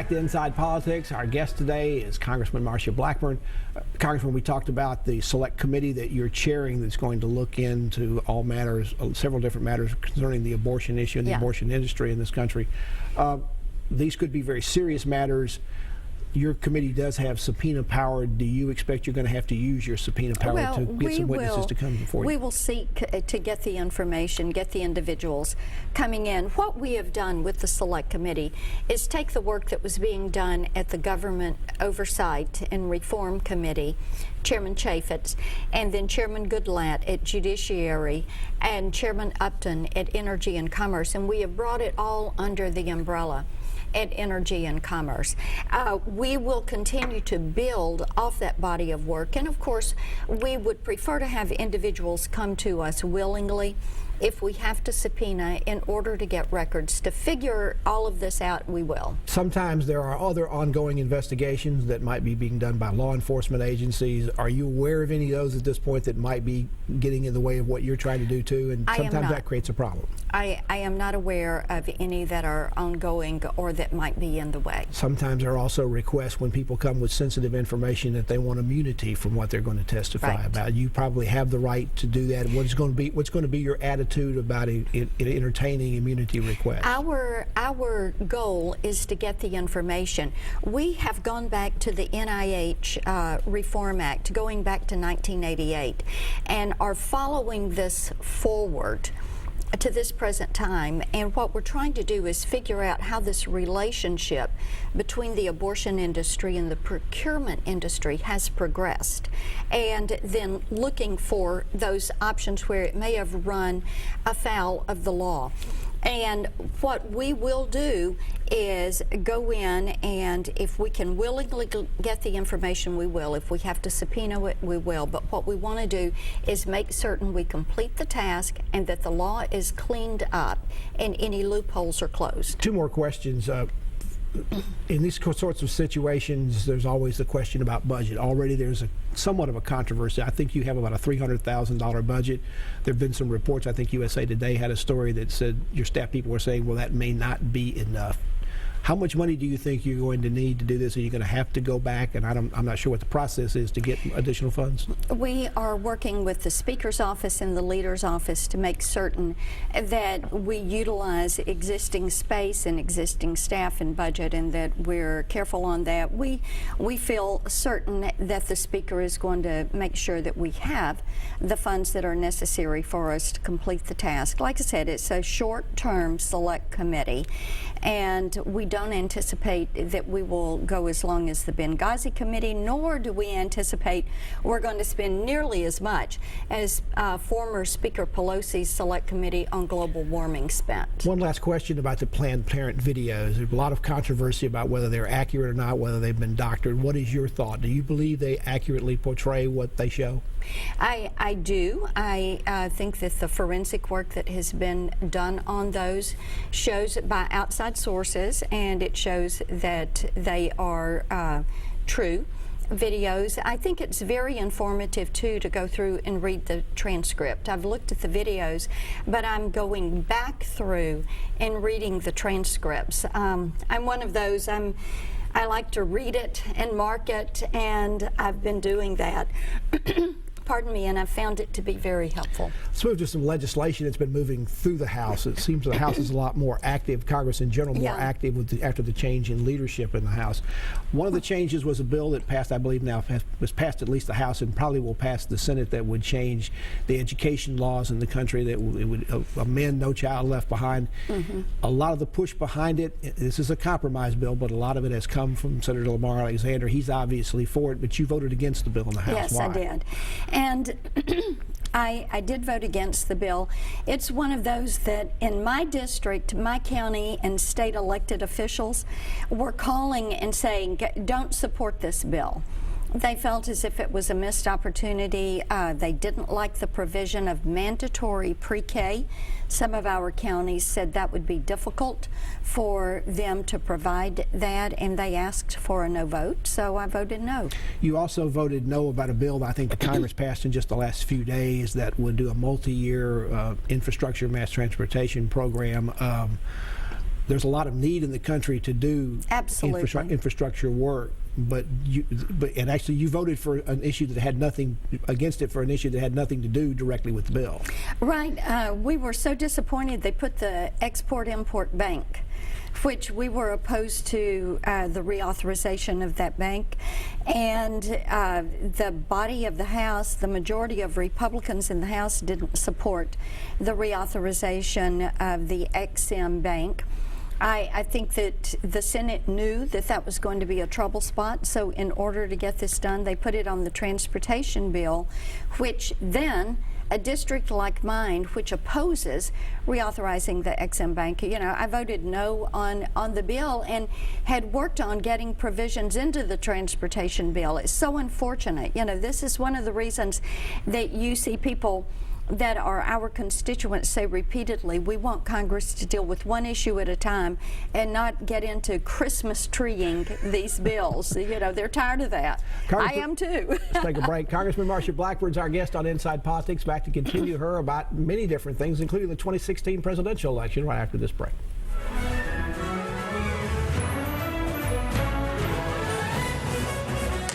back to Inside Politics. Our guest today is Congressman Marsha Blackburn. Congressman, we talked about the select committee that you're chairing that's going to look into all matters, several different matters concerning the abortion issue and the abortion industry in this country. These could be very serious matters. Your committee does have subpoena power. Do you expect you're going to have to use your subpoena power to get some witnesses to come before you? We will seek to get the information, get the individuals coming in. What we have done with the Select Committee is take the work that was being done at the Government Oversight and Reform Committee, Chairman Chaffetz, and then Chairman Goodlatte at Judiciary, and Chairman Upton at Energy and Commerce, and we have brought it all under the umbrella at Energy and Commerce. We will continue to build off that body of work, and of course we would prefer to have individuals come to us willingly if we have to subpoena in order to get records. To figure all of this out, we will. Sometimes there are other ongoing investigations that might be being done by law enforcement agencies. Are you aware of any of those at this point that might be getting in the way of what you're trying to do too? And sometimes that creates a problem. I am not aware of any that are ongoing or that might be in the way. Sometimes there are also requests when people come with sensitive information that they want immunity from what they're going to testify about. You probably have the right to do that. What's going to be your attitude about entertaining immunity requests? Our goal is to get the information. We have gone back to the NIH Reform Act, going back to 1988, and are following this forward to this present time, and what we're trying to do is figure out how this relationship between the abortion industry and the procurement industry has progressed, and then looking for those options where it may have run afoul of the law. And what we will do is go in, and if we can willingly get the information, we will. If we have to subpoena it, we will. But what we want to do is make certain we complete the task and that the law is cleaned up and any loopholes are closed. Two more questions. In these sorts of situations, there's always the question about budget. Already there's somewhat of a controversy. I think you have about a $300,000 budget. There have been some reports. I think USA Today had a story that said your staff people were saying, well, that may not be enough. How much money do you think you're going to need to do this? Are you going to have to go back? And I'm not sure what the process is to get additional funds. We are working with the Speaker's office and the Leader's office to make certain that we utilize existing space and existing staff and budget, and that we're careful on that. We feel certain that the Speaker is going to make sure that we have the funds that are necessary for us to complete the task. Like I said, it's a short-term select committee, and we don't anticipate that we will go as long as the Benghazi committee, nor do we anticipate we're going to spend nearly as much as former Speaker Pelosi's Select Committee on Global Warming spent. One last question about the Planned Parenthood videos. There's a lot of controversy about whether they're accurate or not, whether they've been doctored. What is your thought? Do you believe they accurately portray what they show? I do. I think that the forensic work that has been done on those shows it by outside sources, and it shows that they are true videos. I think it's very informative too to go through and read the transcript. I've looked at the videos, but I'm going back through and reading the transcripts. I'm one of those. I like to read it and mark it, and I've been doing that. Pardon me, and I've found it to be very helpful. Let's move to some legislation that's been moving through the House. It seems the House is a lot more active, Congress in general more active after the change in leadership in the House. One of the changes was a bill that passed, I believe now, was passed at least the House and probably will pass the Senate, that would change the education laws in the country, that it would amend No Child Left Behind. A lot of the push behind it, this is a compromise bill, but a lot of it has come from Senator Lamar Alexander. He's obviously for it, but you voted against the bill in the House. Yes, Why? I did. And I did vote against the bill. It's one of those that in my district, my county and state elected officials were calling and saying, don't support this bill. They felt as if it was a missed opportunity. They didn't like the provision of mandatory pre-K. Some of our counties said that would be difficult for them to provide that, and they asked for a no vote, so I voted no. You also voted no about a bill that I think the Congress passed in just the last few days that would do a multi-year infrastructure mass transportation program. there's a lot of need in the country to do Absolutely. infrastructure work, and actually you voted for an issue that had nothing against it, for an issue that had nothing to do directly with the bill. Right. We were so disappointed they put the Export-Import Bank, which we were opposed to the reauthorization of that bank, and the body of the House, the majority of Republicans in the House, didn't support the reauthorization of the Ex-Im Bank. I think that the Senate knew that that was going to be a trouble spot, so in order to get this done, they put it on the transportation bill, which then a district like mine, which opposes reauthorizing the Ex-Im Bank, I voted no on the bill and had worked on getting provisions into the transportation bill. It's so unfortunate. This is one of the reasons that you see people that are our constituents say repeatedly, we want Congress to deal with one issue at a time and not get into Christmas treeing these bills. They're tired of that. I am too. Let's take a break. Congressman Marsha Blackburn's our guest on Inside Politics. Back to continue her about many different things, including the 2016 presidential election right after this break.